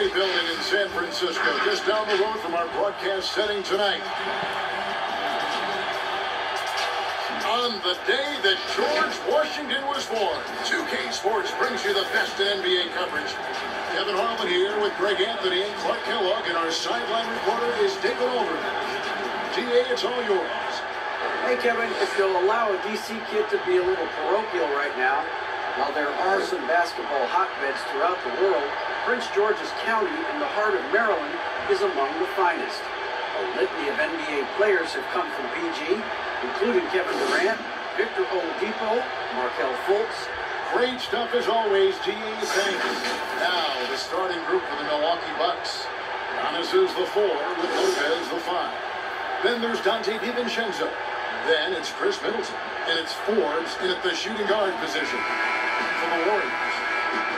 Ferry Building in San Francisco, just down the road from our broadcast setting tonight. On the day that George Washington was born, 2K Sports brings you the best in NBA coverage. Kevin Harlan here with Greg Anthony and Clark Kellogg, and our sideline reporter is David Aldridge. TA, it's all yours. Hey, Kevin, if you'll allow a DC kid to be a little parochial right now, while there are some basketball hotbeds throughout the world, Prince George's County in the heart of Maryland is among the finest. A litany of NBA players have come from PG, including Kevin Durant, Victor Oladipo, Markelle Fultz. Great stuff as always, TA. Thanks. Now, the starting group for the Milwaukee Bucks. Giannis is the 4 with Lopez the 5. Then there's Dante DiVincenzo. Then it's Chris Middleton. And it's Forbes in at the shooting guard position. For the Warriors,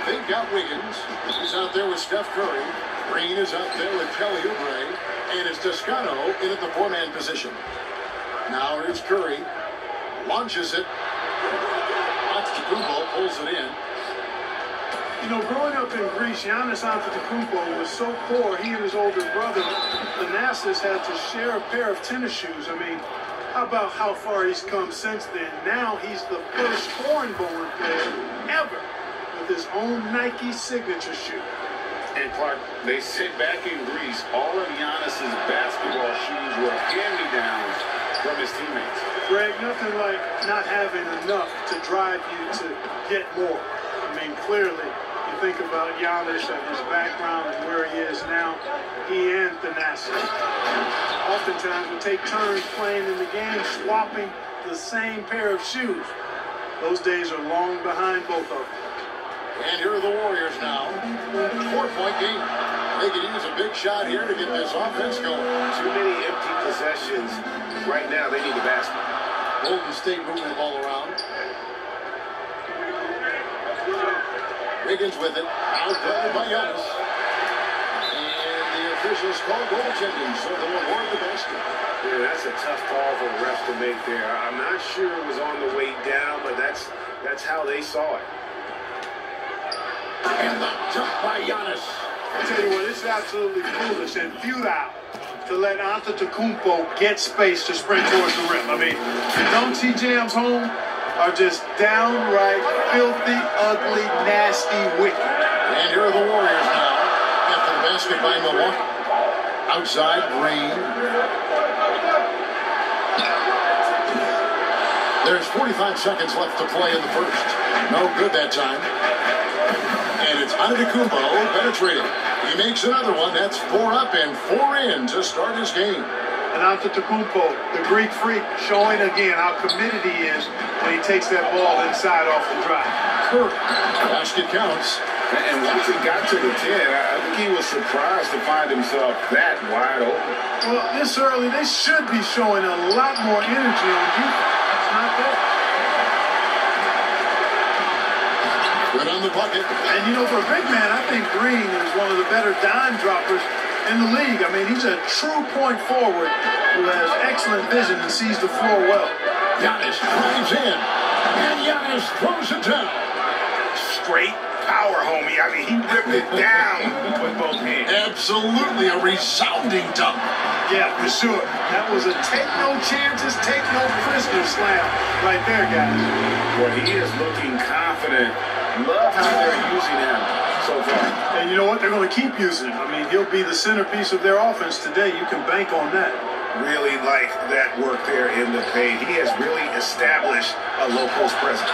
they've got Wiggins. He's out there with Steph Curry. Green is out there with Kelly Oubre. And it's Toscano in at the 4-man position. Now here's Curry. Launches it. Antetokounmpo pulls it in. You know, growing up in Greece, Giannis Antetokounmpo was so poor, he and his older brother, Thanasis, had to share a pair of tennis shoes. I mean, how about how far he's come since then? Now he's the first foreign-born player ever with his own Nike signature shoe. And Clark, they sit back in Greece. All of Giannis's basketball shoes were hand-me-downs from his teammates. Greg, nothing like not having enough to drive you to get more. I mean, clearly, you think about Giannis and his background and where he is now, he and Thanasis. Oftentimes we take turns playing in the game, swapping the same pair of shoes. Those days are long behind both of them. And here are the Warriors now. 4-point game. They could use a big shot here to get this offense going. Too many empty possessions. Right now, they need the basket. Golden State moving the ball around. Wiggins with it. Outguarded by Giannis. And the officials call goaltending, so they'll award the basket. Yeah, that's a tough call for the refs to make there. I'm not sure it was on the way down, but that's how they saw it. And the jump by Giannis. I tell you what, it's absolutely foolish and futile to let Antetokounmpo get space to sprint towards the rim. I mean, the dunks he jams home are just downright filthy, ugly, nasty, wicked. And here are the Warriors now. After the basket by Milwaukee. Outside, Green. There's 45 seconds left to play in the first. No good that time. And it's Antetokounmpo penetrating. He makes another one. That's 4 up and 4 in to start his game. And Antetokounmpo, the Greek freak, showing again how committed he is when he takes that ball inside off the drive. Curry. Basket counts. And once he got to the 10, I think he was surprised to find himself that wide open. Well, this early, they should be showing a lot more energy on defense. It's not there. Good on the bucket. And, you know, for a big man, I think Green is one of the better dime droppers in the league. I mean, he's a true point forward who has excellent vision and sees the floor well. Giannis drives in. And Giannis throws it down. Straight power, homie. I mean, he ripped it down with both hands. Absolutely a resounding dunk. Yeah, for sure. That was a take no chances, take no prisoners slam right there, guys. Well, he is looking confident. Love how they're using him so far. And you know what? They're going to keep using him. I mean, he'll be the centerpiece of their offense today. You can bank on that. Really like that work there in the paint. He has really established a low post presence.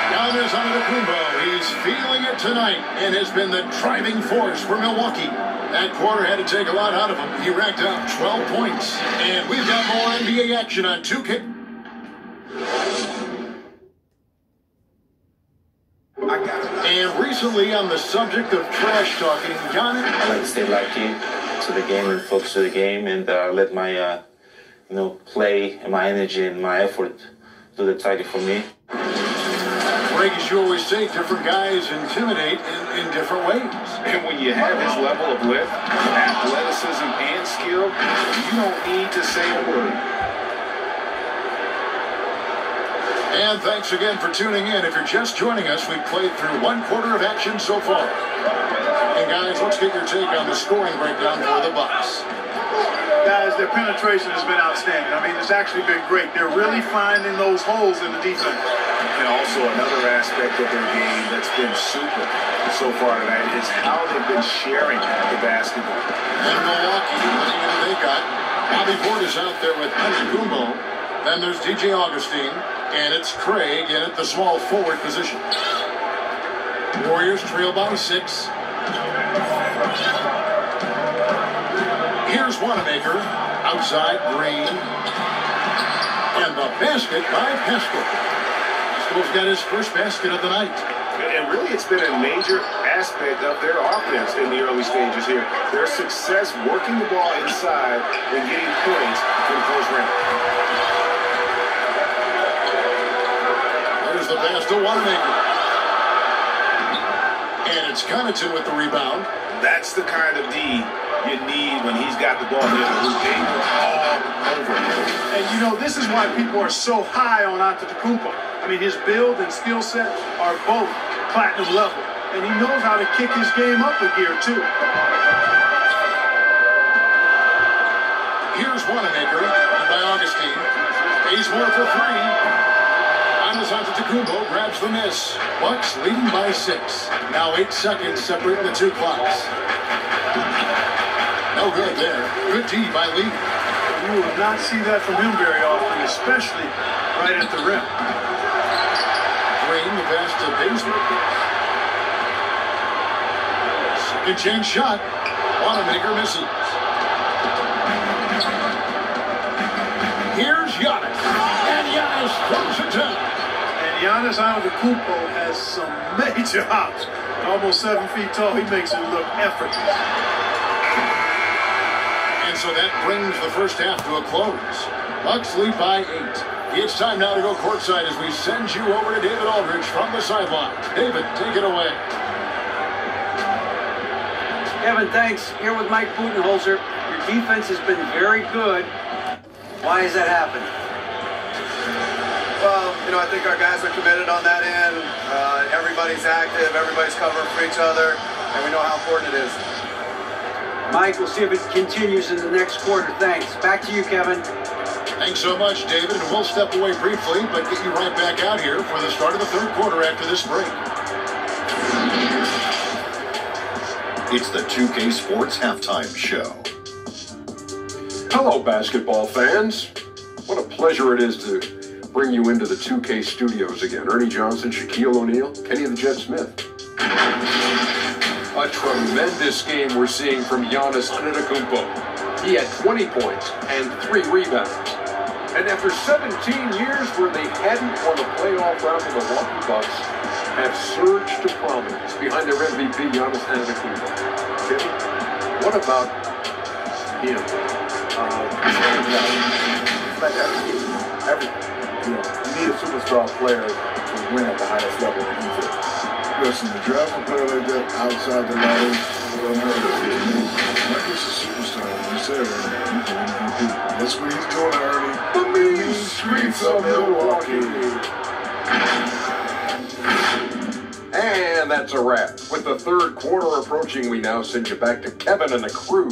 Giannis Antetokounmpo, he's feeling it tonight and has been the driving force for Milwaukee. That quarter had to take a lot out of him. He racked up 12 points. And we've got more NBA action on 2K. And recently, on the subject of trash talking, Giannis. I like to stay locked in to the game and focus to the game and let my, play and my energy and my effort do the talking for me. Greg, as you always say, different guys intimidate in different ways. And when you have his level of lift, athleticism, and skill, you don't need to say a word. And thanks again for tuning in. If you're just joining us, we've played through one quarter of action so far. And guys, let's get your take on the scoring breakdown for the Bucks. Guys, their penetration has been outstanding. I mean, it's actually been great. They're really finding those holes in the defense. And also another aspect of their game that's been super so far tonight is how they've been sharing the basketball. And Milwaukee, they got Bobby Portis out there with Antetokounmpo. Then there's DJ Augustine, and it's Craig in at the small forward position. Warriors trail by 6. Here's Wanamaker, outside Green, and the basket by Pascal. Pascal's got his first basket of the night. And really, it's been a major aspect of their offense in the early stages here. Their success working the ball inside and getting points in close range. There's the pass to Wanamaker. And it's Connaughton with the rebound. That's the kind of D you need when he's got the ball near the hoop. They were all over him. And you know, this is why people are so high on Antetokounmpo. I mean, his build and skill set are both platinum level. And he knows how to kick his game up a gear, too. Here's Wanamaker by Augustine. Bazemore for 3. Antetokounmpo grabs the miss. Bucks leading by 6. Now 8 seconds separating the 2 clocks. No good there. Good D by Lee. You will not see that from him very often, especially right at the rim. Green, the pass to Bazemore. Second chance shot. Wanamaker misses. Here's Giannis. And Giannis throws it down. And Giannis Antetokounmpo has some major hops. Almost 7 feet tall. He makes it look effortless. And so that brings the first half to a close. Bucks lead by 8. It's time now to go courtside as we send you over to David Aldridge from the sideline. David, take it away. Kevin, thanks. Here with Mike Budenholzer. Your defense has been very good. Why has that happened? Well, you know, I think our guys are committed on that end. Everybody's active, everybody's covering for each other, and we know how important it is. Mike, we'll see if it continues in the next quarter. Thanks. Back to you, Kevin. Thanks so much, David. And we'll step away briefly, but get you right back out here for the start of the third quarter after this break. It's the 2K Sports Halftime Show. Hello, basketball fans. What a pleasure it is to bring you into the 2K studios again. Ernie Johnson, Shaquille O'Neal, Kenny the Jet Smith. A tremendous game we're seeing from Giannis Antetokounmpo. He had 20 points and 3 rebounds. And after 17 years where they hadn't won a playoff round, the Milwaukee Bucks have surged to prominence behind their MVP, Giannis Antetokounmpo. Kenny, what about him? Like everything. You know, you need a superstar player to win at the highest level of defense. Listen, the draft a player like that outside the lottery, Michael's a superstar. You said it, he's an MVP. That's what he's doing, Ernie. The mean streets of Milwaukee. And that's a wrap. With the third quarter approaching, we now send you back to Kevin and the crew.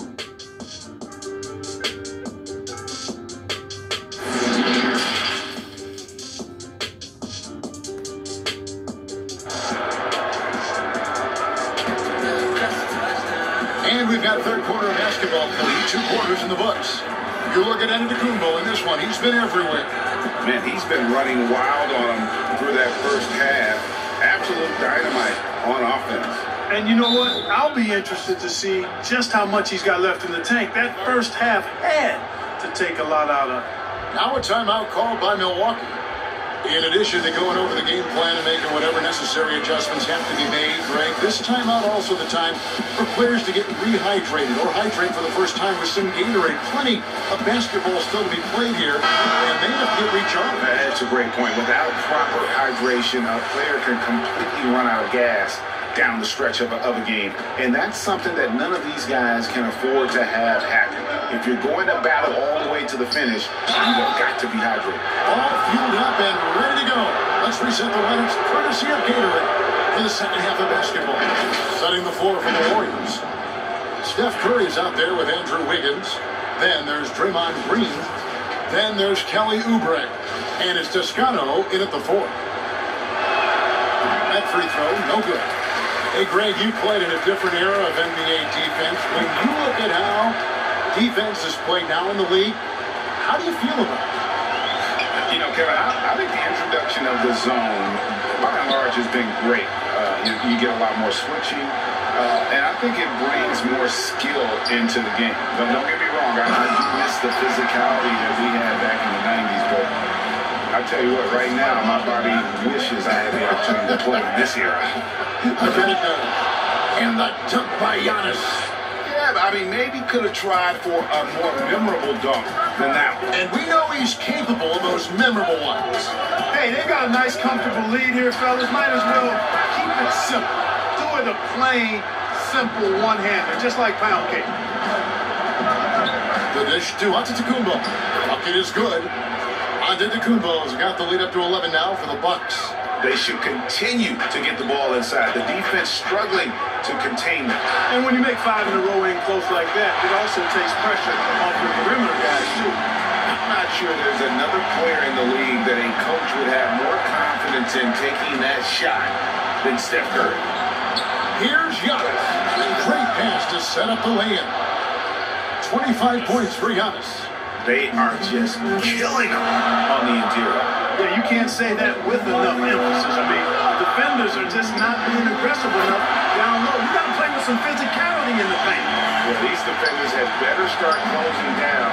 And we've got third quarter of basketball played, 2 quarters in the books. You look at Antetokounmpo in this one, he's been everywhere. Man, he's been running wild on him through that first half. Absolute dynamite on offense. And you know what? I'll be interested to see just how much he's got left in the tank. That first half had to take a lot out of him. Now a timeout called by Milwaukee. In addition to going over the game plan and making whatever necessary adjustments have to be made, Greg, this timeout also the time for players to get rehydrated or hydrate for the first time with some Gatorade. Plenty of basketball still to be played here, and they have to get recharged. That's a great point. Without proper hydration, a player can completely run out of gas down the stretch of a game. And that's something that none of these guys can afford to have happen. If you're going to battle all the way to the finish, you've got to be hydrated. All fueled up and ready to go. Let's reset the lineups courtesy of Gatorade. for the second half of basketball. Setting the floor for the Warriors. Steph Curry's out there with Andrew Wiggins. Then there's Draymond Green. Then there's Kelly Oubre. And it's Toscano in at the 4. That free throw, no good. Hey, Greg, you played in a different era of NBA defense. When you look at how defense is played now in the league, how do you feel about it? You know, Kevin, I think the introduction of the zone, by and large, has been great. You get a lot more switching, and I think it brings more skill into the game. But don't get me wrong, I do miss the physicality that we had back in the 90s, but I tell you what, right now, my body wishes I had the opportunity to play in this era. I bet it does. And the dunk by Giannis. Yeah, I mean, maybe could have tried for a more memorable dunk than that one. And we know he's capable of those memorable ones. Hey, they got a nice, comfortable lead here, fellas. Might as well keep it simple. Do it a plain, simple one-hander, just like pound cake. The dish to Antetokounmpo. Bucket is good. Antetokounmpo's got the lead up to 11 now for the Bucks. They should continue to get the ball inside. The defense struggling to contain them. And when you make 5 in a row in close like that, it also takes pressure off your perimeter guys, too. I'm not sure there's another player in the league that a coach would have more confidence in taking that shot than Steph Curry. Here's Giannis. Great pass to set up the lay-in. 25 points for Giannis. They are just killing them on the interior. Yeah, you can't say that with enough emphasis. I mean, defenders are just not being aggressive enough down low. You got to play with some physicality in the paint. Well, these defenders had better start closing down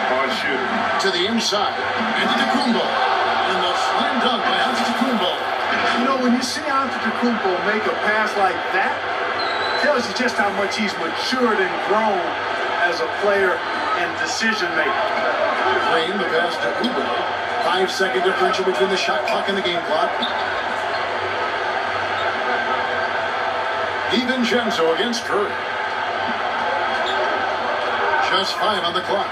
on shooting. To the inside. Antetokounmpo. And the slam dunk by Antetokounmpo. You know, when you see Antetokounmpo make a pass like that, it tells you just how much he's matured and grown as a player and decision maker. Green, the pass to Oubre. 5-second differential between the shot clock and the game clock. DiVincenzo against Curry. Just 5 on the clock.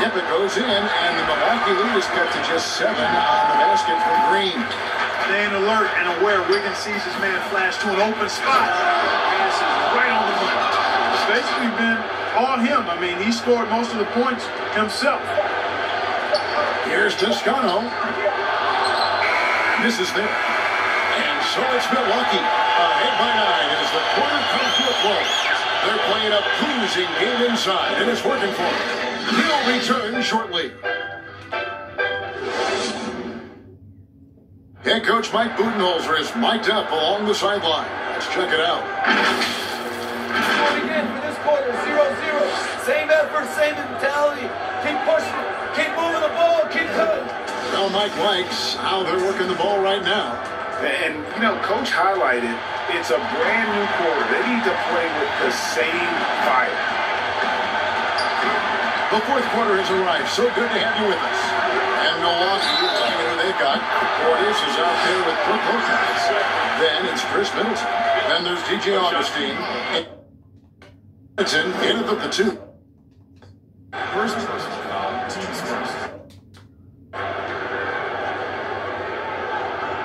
Yep, it goes in, and the Milwaukee lead is cut to just 7 on the basket for Green. Staying alert and aware. Wiggins sees his man flash to an open spot. Pass is right on the money. It's basically been all him. I mean, he scored most of the points himself. Here's Toscano. This is there. And so it's Milwaukee. Ahead by 9 as the quarter comes to a close. They're playing a pleasing game inside, and it's working for them. He'll return shortly. Head coach Mike Budenholzer is mic'd up along the sideline. Let's check it out. Again for this quarter, 0-0. Same effort, same mentality. Keep pushing, keep moving the ball, keep cutting. Well, Mike likes how they're working the ball right now. And, you know, Coach highlighted, it's a brand new quarter. They need to play with the same fire. The fourth quarter has arrived. So good to have you with us. And Milwaukee, looking at who they've got. Portis is out there with Brook Lopez. Then it's Chris Middleton. Then there's DJ Augustine. Middleton in at the 2. First person foul, teams first.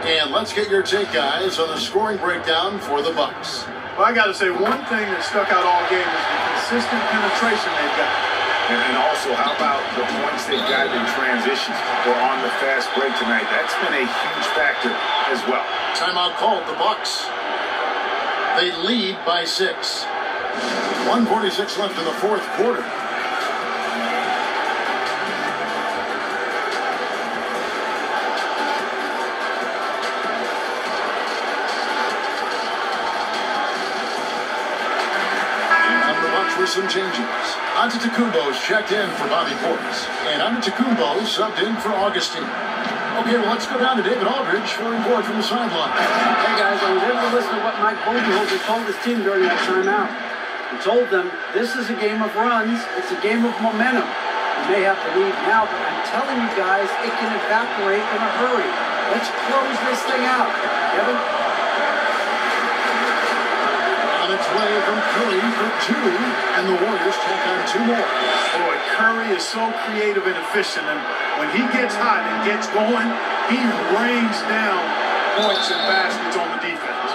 And let's get your take, guys, on the scoring breakdown for the Bucks. Well, I got to say, one thing that stuck out all game is the consistent penetration they've got. And also, how about the points they've got in transitions or on the fast break tonight? That's been a huge factor as well. Timeout called, the Bucks. They lead by 6. 1:46 left in the fourth quarter. For some changes. Antetokounmpo's checked in for Bobby Portis, and Antetokounmpo subbed in for Augustine. Okay, well, let's go down to David Aldridge for a report from the sideline. Hey, guys, I was able to listen to what Mike Budenholzer told his team during that timeout. He told them, this is a game of runs. It's a game of momentum. You may have to lead now, but I'm telling you guys, it can evaporate in a hurry. Let's close this thing out. Kevin? On its way from Curry for 2, and the Warriors tack on 2 more. Boy, Curry is so creative and efficient, and when he gets hot and gets going, he rains down points and baskets on the defense.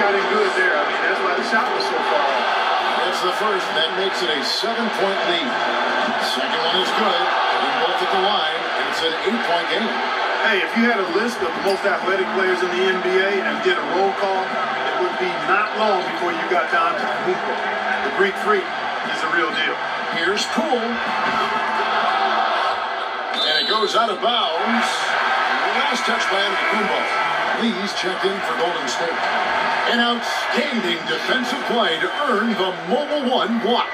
got him good there. I mean, that's why the shot was so far off. That's the first. That makes it a 7-point lead. Second one is good. Hitting both at the line, and it's an 8-point game. Hey, if you had a list of the most athletic players in the NBA and did a roll call, it would be not long before you got down to Kumpo. The Greek Freak is the real deal. Here's Poole. And it goes out of bounds. Last touch by Antetokounmpo. Lee's checked in for Golden State. An outstanding defensive play to earn the Mobile One block.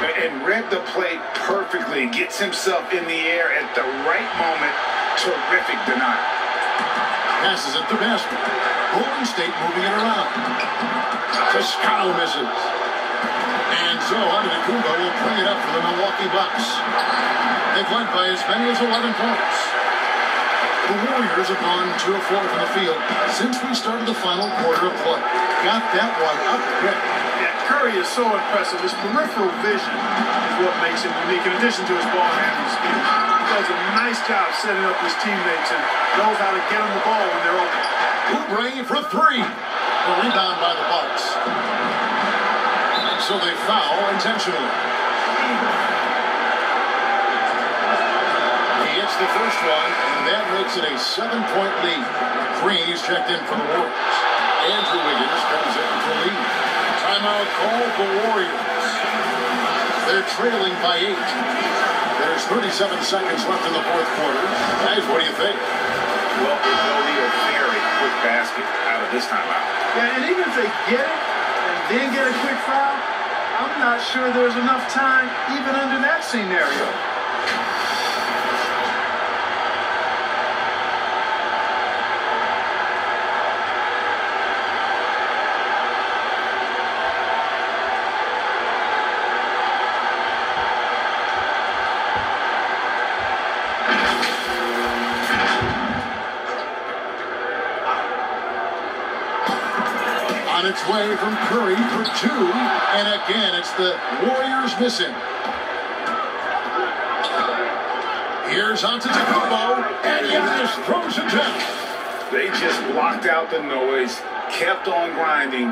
And read the play perfectly. Gets himself in the air at the right moment. Terrific denial. Passes it to basket. Golden State moving it around. Toscano misses. And so Antetokounmpo will bring it up for the Milwaukee Bucks. They've led by as many as 11 points. The Warriors have gone 2 of 4 from the field since we started the final quarter of play. Got that one up quick. Yeah, Curry is so impressive. His peripheral vision is what makes him unique, in addition to his ball handling skills. He does a nice job setting up his teammates and knows how to get them the ball when they're open. Oubre for 3. The rebound by the Bucks. So they foul intentionally. He hits the first one, and that makes it a 7-point lead. Green's checked in for the Warriors. Andrew Wiggins comes in for lead. Timeout called the Warriors. They're trailing by 8. There's 37 seconds left in the fourth quarter. Guys, what do you think? Well, they'll need a very quick basket out of this timeout. Yeah, and even if they get it and then get a quick foul, I'm not sure there's enough time even under that scenario. On its way from Curry for 2, and again it's the Warriors missing. Here's Antetokounmpo, and he just throws it down. They just blocked out the noise, kept on grinding,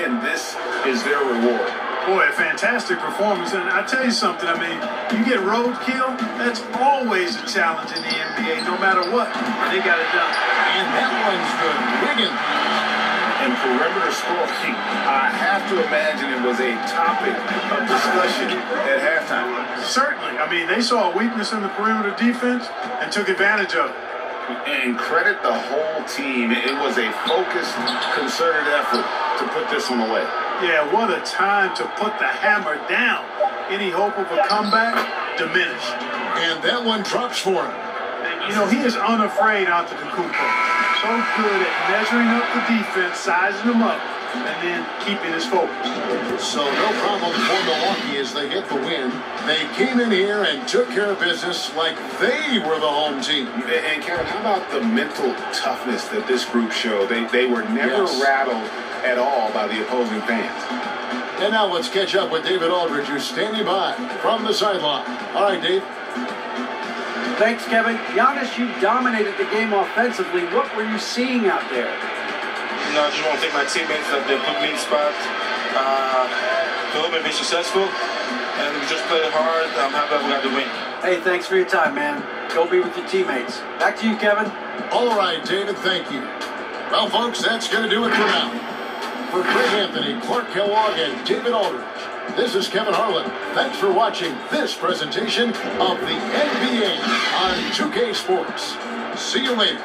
and this is their reward. Boy, a fantastic performance. And I tell you something, I mean, you get roadkill, that's always a challenge in the NBA, no matter what. And they got it done. And that one's good. Wiggins. And perimeter scoring, I have to imagine it was a topic of discussion at halftime. Certainly. I mean, they saw a weakness in the perimeter defense and took advantage of it. And credit the whole team. It was a focused, concerted effort to put this one away. Yeah, what a time to put the hammer down. Any hope of a comeback diminished. And that one drops for him. And, you know, he is unafraid Antetokounmpo. So good at measuring up the defense, sizing them up, and then keeping his focus. So no problem for Milwaukee as they get the win. They came in here and took care of business like they were the home team. And Kevin, how about the mental toughness that this group showed? They were never rattled at all by the opposing fans. And now let's catch up with David Aldridge, who's standing by from the sideline. All right, Dave. Thanks, Kevin. Giannis, you dominated the game offensively. What were you seeing out there? You know, I just want to thank my teammates that they put me in spots to help me be successful. And we just played hard. I'm happy that we got the win. Hey, thanks for your time, man. Go be with your teammates. Back to you, Kevin. All right, David, thank you. Well, folks, that's going to do it for now. For Greg Anthony, Clark Kellogg, and David Aldridge, this is Kevin Harlan. Thanks for watching this presentation of the NBA on 2K Sports. See you later.